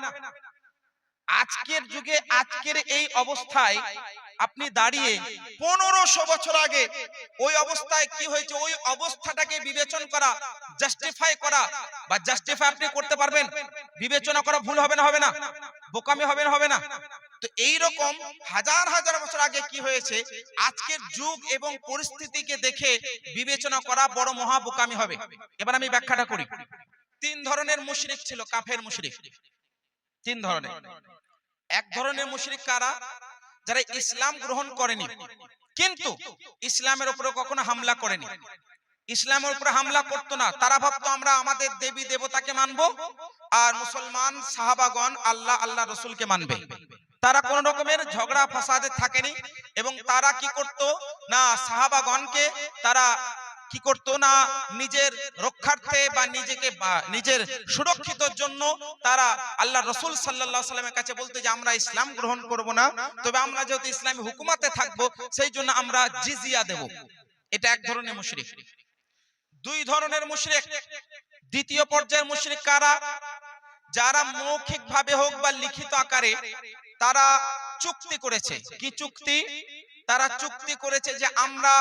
আজকের যুগে আজকের এই অবস্থায় আপনি দাঁড়িয়ে 1500 বছর আগে ওই অবস্থায় কি হয়েছে ওই অবস্থাটাকে বিবেচনা করা, জাস্টিফাই করা বা জাস্টিফাই আপনি করতে পারবেন? বিবেচনা করা ভুল হবে না? হবে না? বোকামি হবে না? হবে না? তো এই রকম হাজার হাজার বছর আগে কি হয়েছে আজকের যুগ এবং পরিস্থিতিকে দেখে বিবেচনা করা বড় মহা বোকামি হবে। এবার আমি ব্যাখ্যাটা করি। তিন ধরনের মুশরিক ছিল, কাফের মুশরিক। তিন ধরনের। এক ধরনের মুশরিক কারা? যারা ইসলাম গ্রহণ করেনি কিন্তু ইসলামের উপরে কখনো হামলা করেনি, ইসলামের উপরে হামলা করতো না। তারা ভাবতো আমরা আমাদের দেবী দেবতাকে মানবো আর মুসলমান সাহাবাগণ আল্লাহ আল্লাহ রসুলকে মানবে। তারা কোন রকমের ঝগড়া ফাসাদে থাকেনি এবং তারা কি করতো না সাহাবাগণকে তারা কি করতো না নিজের রক্ষার্থে বা নিজেকে নিজের সুরক্ষিতর জন্য তারা আল্লাহ রসুল সাল্লাল্লাহু আলাইহি সাল্লামের কাছে বলতে যে আমরা ইসলাম গ্রহণ করব না, তবে আমরা যেহেতু ইসলামী হুকুমাতে থাকবো সেই জন্য আমরা জিজিয়া দেব। এটা এক ধরনের মুশরিক। দুই ধরনের মুশরিক। দ্বিতীয় পর্যায়ের মুশরিক কারা? যারা মৌখিক ভাবে হোক বা লিখিত আকারে তারা চুক্তি করেছে। কি চুক্তি? তারা চুক্তি করেছে যে আমরা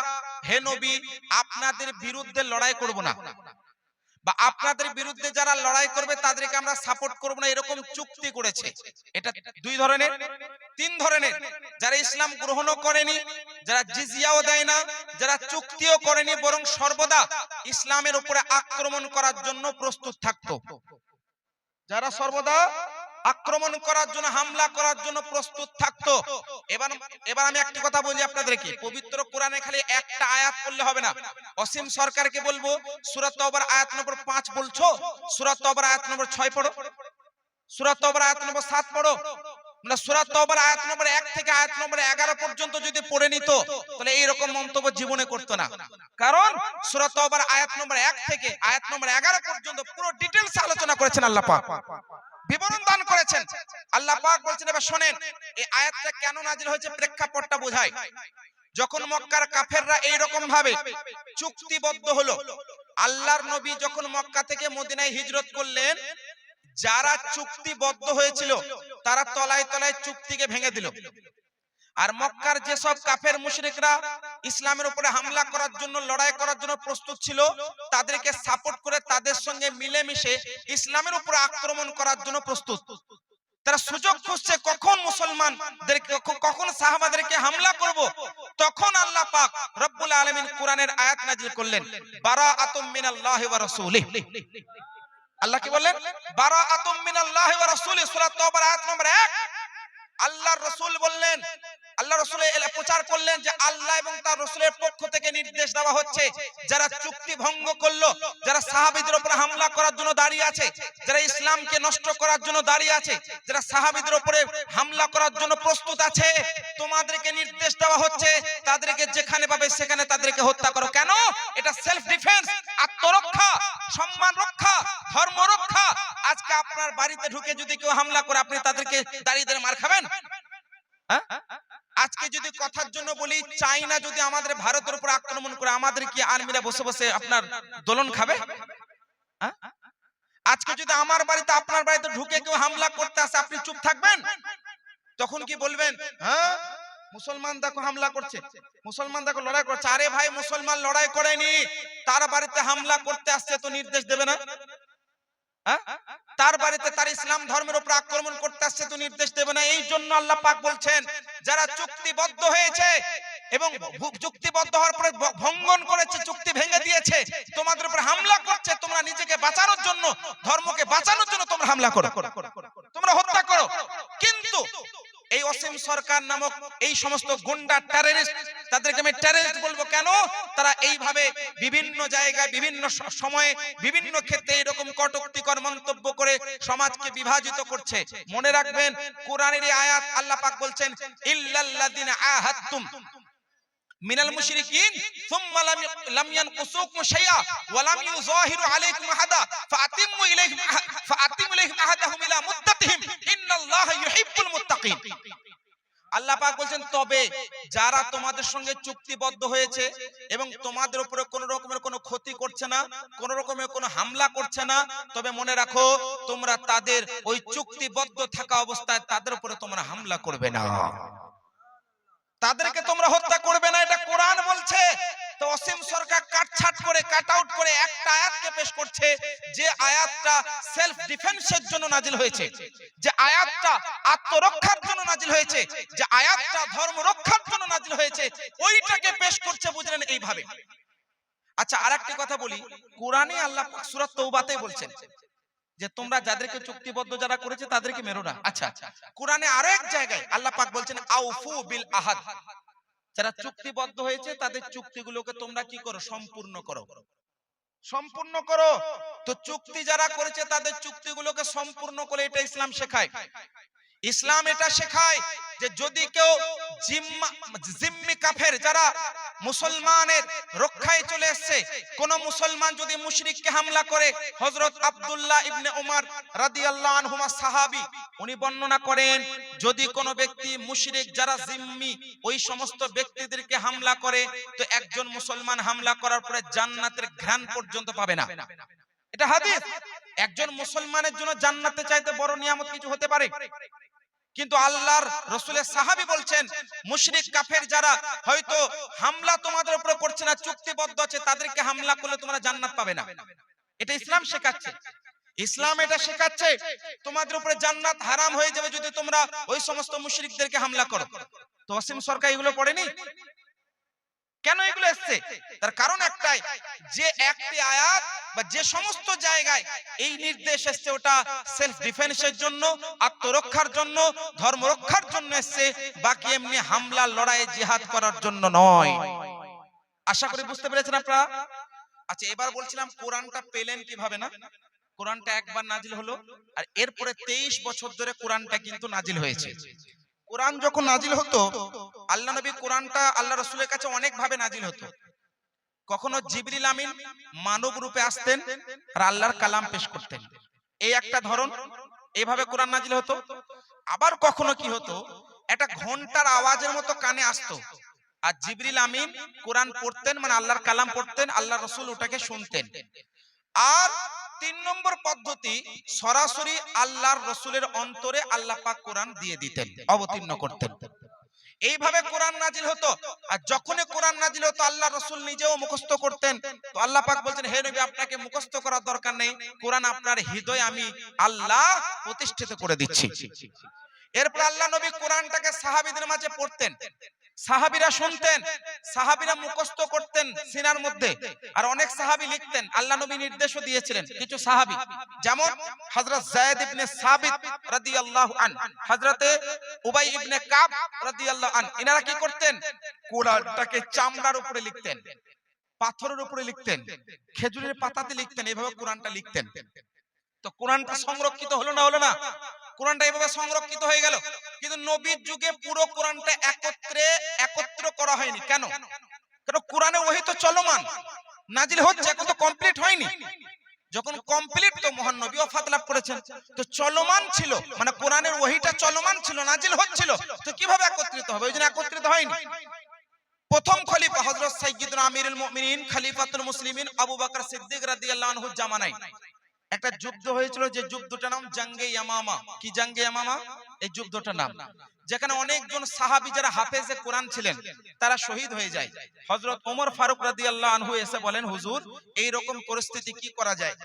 হে নবী আপনাদের বিরুদ্ধে লড়াই করব না বা আপনাদের বিরুদ্ধে যারা লড়াই করবে তাদেরকে আমরা সাপোর্ট করব না, এরকম চুক্তি করেছে। এটা দুই ধরনের। তিন ধরনের, যারা ইসলাম গ্রহণও করেনি, যারা জিজিয়াও দেয় না, যারা চুক্তিও করেনি বরং সর্বদা ইসলামের উপরে আক্রমণ করার জন্য প্রস্তুত থাকতো। যারা সর্বদা আক্রমণ করার জন্য হামলা করার জন্য প্রস্তুত থাকতো। এবার আমি একটা কথা বলি আপনাদেরকে, পবিত্র কোরআনে খালি একটা আয়াত পড়লে হবে না। অসীম সরকারকে বলবো সূরা তওবার আয়াত নম্বর 5 বলছো, সূরা তওবার আয়াত নম্বর 6 পড়ো, সূরা তওবার আয়াত নম্বর 7 পড়ো। না সূরা তওবার আয়াত নম্বর 1 থেকে আয়াত নম্বর 11 পর্যন্ত যদি পড়ে নিত তাহলে এই রকম মন্তব্য জীবনে করতো না। কারণ সূরা তওবার আয়াত নম্বর 1 থেকে আয়াত নম্বর 11 পর্যন্ত পুরো ডিটেইলস আলোচনা করেছেন আল্লাহ পাক, বিবরণ দান করেছেন। আল্লাহ পাক বলছেন, এবার শুনেন এই আয়াতটা কেন নাজিল হয়েছে প্রেক্ষাপটটা বোঝায়। যখন মক্কার কাফেররা এই রকম ভাবে চুক্তিবদ্ধ হলো, আল্লাহর নবী যখন মক্কা থেকে মদিনায় হিজরত করলেন, যারা চুক্তিবদ্ধ হয়েছিল তারা তলায় তলায় চুক্তিকে ভেঙে দিল। আর মক্কার যেসব কাফের মুশরিকরা ইসলামের উপরে হামলা করার জন্য লড়াই করার জন্য প্রস্তুত ছিল তাদেরকে সাপোর্ট করে তাদের সঙ্গে মিলেমিশে ইসলামের উপরে আক্রমণ করার জন্য প্রস্তুত। তারা সুযোগ খুঁজছে কখন মুসলমানদেরকে কখন সাহাবাদেরকে হামলা করব। তখন আল্লাহ পাক রব্বুল আলামিন কোরআনের আয়াত নাযিল করলেন, বারাআতুম মিনাল্লাহি ওয়া রাসূলিহি। আল্লাহ কি বললেন? বারাআতুম মিনাল্লাহি ওয়া রাসূলিহি, সূরা তওবার আয়াত নম্বর 1। আল্লাহর রাসূল বললেন, আল্লাহ রাসূল প্রচার করলেন যে আল্লাহ এবং তার রাসূলের পক্ষ থেকে নির্দেশ দেওয়া হচ্ছে যারা চুক্তি ভঙ্গ করলো, যারা সাহাবীদের উপরে হামলা করার জন্য দাঁড়িয়ে আছে, যারা ইসলামকে নষ্ট করার জন্য দাঁড়িয়ে আছে, যারা সাহাবীদের উপরে হামলা করার জন্য প্রস্তুত আছে, তোমাদেরকে নির্দেশ দেওয়া হচ্ছে তাদেরকে যেখানে পাবে সেখানে তাদেরকে হত্যা করো। কেন? এটা সেলফ ডিফেন্স, আত্মরক্ষা, সম্মান রক্ষা, ধর্ম রক্ষা। আজকে আপনার বাড়িতে ঢুকে যদি কেউ হামলা করে আপনি তাদেরকে দাঁড়িয়ে দাঁড়িয়ে মার খাবেন? হ্যাঁ? আজকে যদি কথার জন্য বলি চাইনা যদি আমাদের ভারতের উপর আক্রমণ করে আমাদের কি আর্মিরা বসে বসে আপনার দোলন খাবে? আজকে যদি আমার বাড়িতে আপনার বাড়িতে ঢুকে কেউ হামলা করতে আসে আপনি চুপ থাকবেন? তখন কি বলবেন? হ্যাঁ মুসলমান দেখো হামলা করছে, মুসলমান দেখো লড়াই করছে। আরে ভাই মুসলমান লড়াই করেনি, তার বাড়িতে হামলা করতে আসছে তো নির্দেশ দেবে না? তার বাড়িতে তার ইসলাম ধর্মের উপর আক্রমণ করতে আসছে তো নির্দেশ দেবে না? এই জন্য আল্লাহ পাক বলছেন যারা চুক্তিবদ্ধ হয়েছে এবং চুক্তিবদ্ধ হওয়ার পরে ভঙ্গন করেছে, চুক্তি ভেঙে দিয়েছে, তোমাদের উপর হামলা করছে, তোমরা নিজেকে বাঁচানোর জন্য, ধর্মকে বাঁচানোর জন্য তোমরা হামলা করো, তোমরা হত্যা করো। কিন্তু এই অসীম সরকার নামক এই সমস্ত গুন্ডা টেররিস্ট, তাদেরকে আমি টেররিস্ট বলবো কেন? তারা এইভাবে বিভিন্ন জায়গায় বিভিন্ন সময়ে বিভিন্ন ক্ষেত্রে এরকম কটূক্তিকর মন্তব্য করে সমাজকে বিভাজিত করছে। মনে রাখবেন কোরআনের এই আয়াত আল্লাহ পাক বলছেন ইল্লাল্লাযিনা আহাদতুম মিনাল মুশরিকিন সুম্মা লাম ইয়ানকুসুকুম শাইআ ওয়া লাম ইউযাহিরু আলাইকুম আহাদা ফাআতিমু ইলাইহিম আহাদাহুম ইলা মুদ্দাতিহিম ইন্নাল্লাহা ইউহিব্বুল মুত্তাকিন। আল্লাহ পাক বলছেন তবে যারা তোমাদের সঙ্গে চুক্তিবদ্ধ হয়েছে এবং তোমাদের উপরে কোন রকমের কোনো ক্ষতি করছে না, কোন রকমের কোনো হামলা করছে না, তবে মনে রাখো তোমরা তাদের ওই চুক্তিবদ্ধ থাকা অবস্থায় তাদের উপরে তোমরা হামলা করবে না, তাদেরকে তোমরা হত্যা করবে না, এটা কোরআন বলছে। তো অসীম সরকার কাটছাট করে কাট আউট করে একটা আয়াতকে পেশ করছে, যে আয়াতটা সেলফ ডিফেন্সের জন্য নাজিল হয়েছে, যে আয়াতটা আত্মরক্ষার জন্য নাজিল হয়েছে, যে আয়াতটা ধর্ম রক্ষার জন্য নাজিল হয়েছে, ওইটাকে পেশ করছে, বুঝলেন, এইভাবে। আচ্ছা, আরেকটি কথা বলি, কোরআনে আল্লাহ সূরা তওবাতে বলছেন যে তোমরা যাদেরকে চুক্তিবদ্ধ যারা করেছে তাদেরকে মেরো না। আচ্ছা, কোরআনে আরেক জায়গায় আল্লাহ পাক বলছেন আউফু বিল আহাদ, যারা চুক্তিবদ্ধ হয়েছে তাদের চুক্তিগুলোকে তোমরা কি করো, সম্পূর্ণ করো, সম্পূর্ণ করো। তো চুক্তি যারা করেছে তাদের চুক্তিগুলোকে সম্পূর্ণ করে, এটা ইসলাম শেখায়। ইসলাম এটা শেখায় যে যদি কেউ জিম্মি কাফের যারা মুসলমানের রক্ষায় চলে এসেছে, কোন মুসলমান যদি মুশরিককে হামলা করে, হযরত আব্দুল্লাহ ইবনে উমর রাদিয়াল্লাহু আনহুমা সাহাবী, উনি বর্ণনা করেন যদি কোন ব্যক্তি মুশরিক যারা জিম্মি ওই সমস্ত ব্যক্তিদেরকে হামলা করে, তো একজন মুসলমান হামলা করার পরে জান্নাতের ঘ্রাণ পর্যন্ত পাবে না। এটা হাদিস। একজন মুসলমানের জন্য জান্নাতে চাইতে বড় নিয়ামত কিছু হতে পারে, কিন্তু আল্লাহর রাসূলের সাহাবী বলছেন মুশরিক কাফের যারা হয়তো হামলা তোমাদের উপর করছে না, চুক্তিবদ্ধ আছে, তাদেরকে হামলা করলে তোমরা জান্নাত পাবে না। এটা ইসলাম শেখাচ্ছে। ইসলাম এটা শেখাচ্ছে তোমাদের উপরে জান্নাত হারাম হয়ে যাবে যদি তোমরা ওই সমস্ত মুশরিকদেরকে হামলা করো। তো অসীম সরকার এগুলো পড়েনি কেন? এগুলো এসছে তার কারণ একটাই, যে একটি আয়াত বা যে সমস্ত জায়গায় এই নির্দেশ এসছে ওটা সেলফ ডিফেন্সের জন্য, আত্মরক্ষার জন্য, ধর্ম রক্ষার জন্য এসছে, বাকি এমনি হামলা লড়াই জিহাদ করার জন্য নয়। আশা করি বুঝতে পেরেছেন আপনারা। আচ্ছা, এবার বলছিলাম কোরআনটা পেলেন কিভাবে না? কোরআনটা একবার নাজিল হলো আর এরপরে 23 বছর ধরে কোরআনটা কিন্তু নাজিল হয়েছে। কোরআন যখন নাজিল হতো, আল্লাহ নবী কোরআনটা আল্লাহ রাসূলের কাছে অনেক ভাবে নাজিল হতো। কখনো জিবরিল আমিন মানব রূপে আসতেন আর আল্লাহর কালাম পেশ করতেন, এই একটা ধরন, এইভাবে কোরআন নাজিল হতো। আবার কখনো কি হতো, একটা ঘন্টার আওয়াজের মতো কানে আসতো আর জিবরিল আমিন কোরআন পড়তেন, মানে আল্লাহর কালাম পড়তেন, আল্লাহ রাসূল ওটাকে শুনতেন। আর 3 নম্বর পদ্ধতি, সরাসরি আল্লাহর রাসূলের অন্তরে আল্লাহ পাক কোরআন দিয়ে দিতেন, অবতীর্ণ করতেন। এইভাবে কোরআন নাজিল হতো। আর যখনই কোরআন নাজিল হতো আল্লাহ রাসূল নিজেও মুখস্থ করতেন। তো আল্লাহ পাক বলছেন, হে নবী আপনাকে মুখস্থ করার দরকার নেই, কোরআন আপনার হৃদয়ে আমি আল্লাহ প্রতিষ্ঠিত করে দিচ্ছি। এরপর আল্লাহ নবী কোরআনটাকে সাহাবীদের মাঝে পড়তেন, সাহাবীরা শুনতেন, সাহাবীরা মুখস্থ করতেন সিনার মধ্যে, আর অনেক সাহাবী লিখতেন। আল্লাহ নবী নির্দেশও দিয়েছিলেন কিছু সাহাবী, যেমন হযরত যায়েদ ইবনে সাবিত রাদিয়াল্লাহু আন, হযরতে উবাই ইবনে কাব রাদিয়াল্লাহু আন, এনারা কি করতেন, কোরআনটাকে চামড়ার উপরে লিখতেন, পাথরের উপরে লিখতেন, খেজুরের পাতাতে লিখতেন, এইভাবে কোরআনটা লিখতেন। তো কোরআনটা সংরক্ষিত হলো না? হলো না। কোরআনটা এইভাবে সংরক্ষিত হয়ে গেল, কিন্তু নবীর যুগে পুরো কোরআনটা একত্র করা হয়নি। কেন? কারণ কোরআনে ওহী তো চলমান, নাজিল হচ্ছে, এখন তো কমপ্লিট হয়নি। যখন কমপ্লিট, তো মহান নবী ওফাত লাভ করেছেন, তো চলমান ছিল, মানে কোরআনের ওহীটা চলমান ছিল, নাজিল হচ্ছিল, তো কিভাবে একত্রিত হবে? ওইজন্য একত্রিত হয়নি। প্রথম খলিফা হযরত সাইয়্যিদুনা আমিরুল মুমিনিন খলিফাতুল মুসলিমিন আবু বকর সিদ্দিক রাদিয়াল্লাহু আনহু জামানায় একটা যুদ্ধ হয়েছিল, যে যুদ্ধটার নাম জঙ্গে ইয়ামামা। কি জঙ্গে ইয়ামামা? এই যুদ্ধটার নাম, যেখানে অনেকজন সাহাবী যারা হাফেজে কোরআন ছিলেন তারা শহীদ হয়ে যায়। হযরত ওমর ফারুক রাদিয়াল্লাহু আনহু এসে বলেন, হুজুর এই রকম পরিস্থিতি কি করা যায়?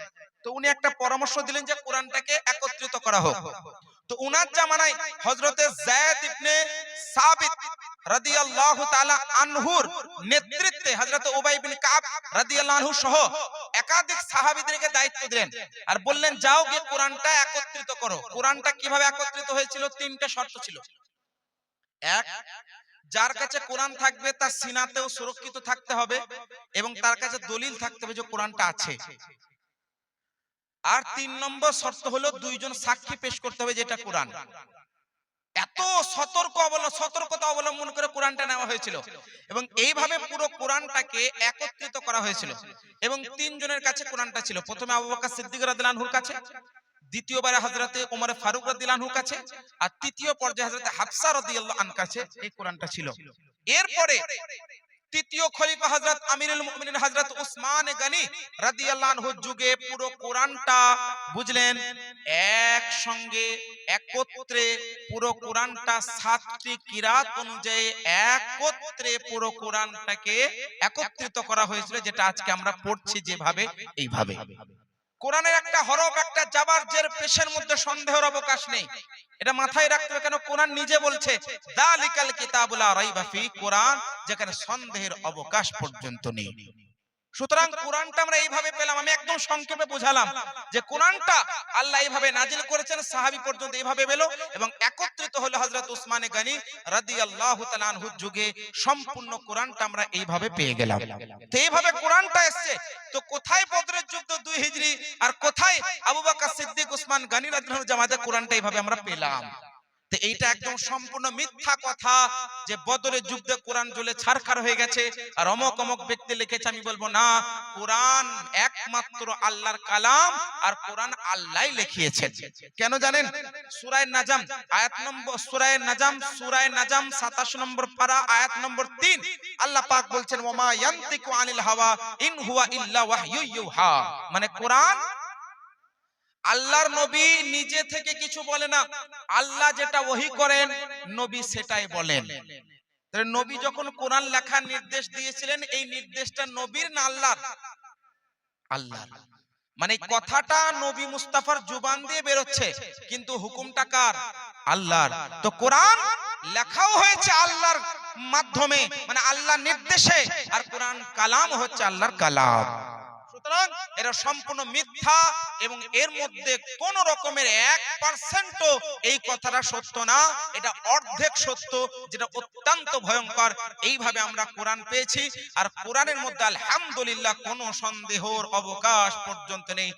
তো উনি একটা পরামর্শ দিলেন যে কোরআনটাকে একত্রিত করা হোক। তো উনার জামানায় হযরতে যায়েদ ইবনে সাবিত রাদিয়াল্লাহু তাআলা আনহুর নেতৃত্বে হযরত উবাই ইবনে কাব রাদিয়াল্লাহু আনহু সহ একাধিক সাহাবীদেরকে দায়িত্ব দিলেন আর বললেন, যাও গিয়ে কোরআনটা একত্রিত করো। কোরআনটা কিভাবে একত্রিত হয়েছিল? 3টে শর্ত ছিল। এক, যার কাছে কোরআন থাকবে তার সিনাতেও সুরক্ষিত থাকতে হবে এবং তার কাছে দলিল থাকতে হবে যে কোরআনটা আছে। আর 3 নম্বর শর্ত হলো 2 জন সাক্ষী পেশ করতে হবে যেটা কোরআন। এত সতর্কতা অবলম্বন করে কোরআনটা নেওয়া হয়েছিল এবং এইভাবে পুরো কোরআনটাকে একত্রিত করা হয়েছিল। এবং 3 জনের কাছে কোরআনটা ছিল। প্রথমে আবু বকর সিদ্দিক রাদিয়াল্লাহু আনহুর কাছে, দ্বিতীয়বারে হযরতে ওমর ফারুক রাদিয়াল্লাহু আনহুর কাছে, আর তৃতীয় পর্যায়ে হযরতে হাফসা রাদিয়াল্লাহু আনহার কাছে এই কোরআনটা ছিল। এরপরে তৃতীয় খলিফা হযরত আমিরুল মুমিনিন হযরত উসমান গনি রাদিয়াল্লাহু আনহুর যুগে পুরো কোরআনটা বুঝলেন একসঙ্গে একত্রে পুরো কোরআনটা 7টি কিরাত অনুযায়ী একত্রে পুরো কোরআনটাকে একত্রিত করা হয়েছিল, যেটা আজকে আমরা পড়ছি যেভাবে এইভাবে। কোরআনের একটা হরফ একটা জাবার জের পেশের মধ্যে সন্দেহের অবকাশ নেই, এটা মাথায় রাখতে হবে। কেন কোরআন নিজে বলছে যালিকাল কিতাবুল লা রাইবা ফি, কোরআন যেখানে সন্দেহের অবকাশ পর্যন্ত নেই। সুতরাং কোরআনটা আমরা এইভাবে পেলাম। আমি একদম সংক্ষেপে বোঝালাম যে কোরআনটা আল্লাহ এইভাবে নাজিল করেছেন, সাহাবী পর্যন্ত এইভাবে পেলো এবং একত্রিত হলো হযরত উসমান গনি রাদিয়াল্লাহু তাআলা আনহুর যুগে। সম্পূর্ণ কোরআনটা আমরা এইভাবে পেয়ে গেলাম। তো এইভাবে কোরআনটা এসেছে, তো কোথায় বদরের যুদ্ধ 2 হিজরি আর কোথায় আবু বকর সিদ্দিক উসমান গনি রাদিয়াল্লাহু আনহু জামাতে কোরআনটা এইভাবে আমরা পেলাম। তো এইটা একদম সম্পূর্ণ মিথ্যা কথা যে বদরের যুদ্ধে কোরআন জ্বলে ছারখার হয়ে গেছে আর অমক অমক ব্যক্তি লিখেছে। আমি বলবো না, কোরআন একমাত্র আল্লাহর কালাম আর কোরআন আল্লাহই লিখিয়েছেন। কেন জানেন? সূরা নাজম আয়াত নম্বর, সূরা নাজম 27 নম্বর পারা আয়াত নম্বর 3 আল্লাহ পাক বলছেন ওমা ইয়ানতিকু আনিল হাওয়া ইন হুয়া ইল্লা ওয়াহয়ু ইউহা। মানে কোরআন আল্লাহর নবী নিজে থেকে কিছু বলে না, আল্লাহ যেটা ওহী করেন নবী সেটাই বলেন। তাহলে নবী যখন কোরআন লেখার নির্দেশ দিয়েছিলেন, এই নির্দেশটা নবীর না আল্লাহর? আল্লাহর। মানে কথাটা নবী মুস্তাফার জুবান দিয়ে বের হচ্ছে, কিন্তু হুকুমটা কার? আল্লাহর। তো কোরআন লেখাও হয়েছে আল্লাহর মাধ্যমে, মানে আল্লাহর নির্দেশে, আর কোরআন কালাম হচ্ছে আল্লাহর কালাম। সুতরাং এরা সম্পূর্ণ মিথ্যা এবং এর মধ্যে কোন রকমের 1% এই কথাটা সত্য না, এটা অর্ধেক সত্য, যেটা অত্যন্ত ভয়ঙ্কর। এইভাবে আমরা কোরআন পেয়েছি, আর কোরআনের মধ্যে আলহামদুলিল্লাহ কোনো সন্দেহের অবকাশ পর্যন্ত নেই।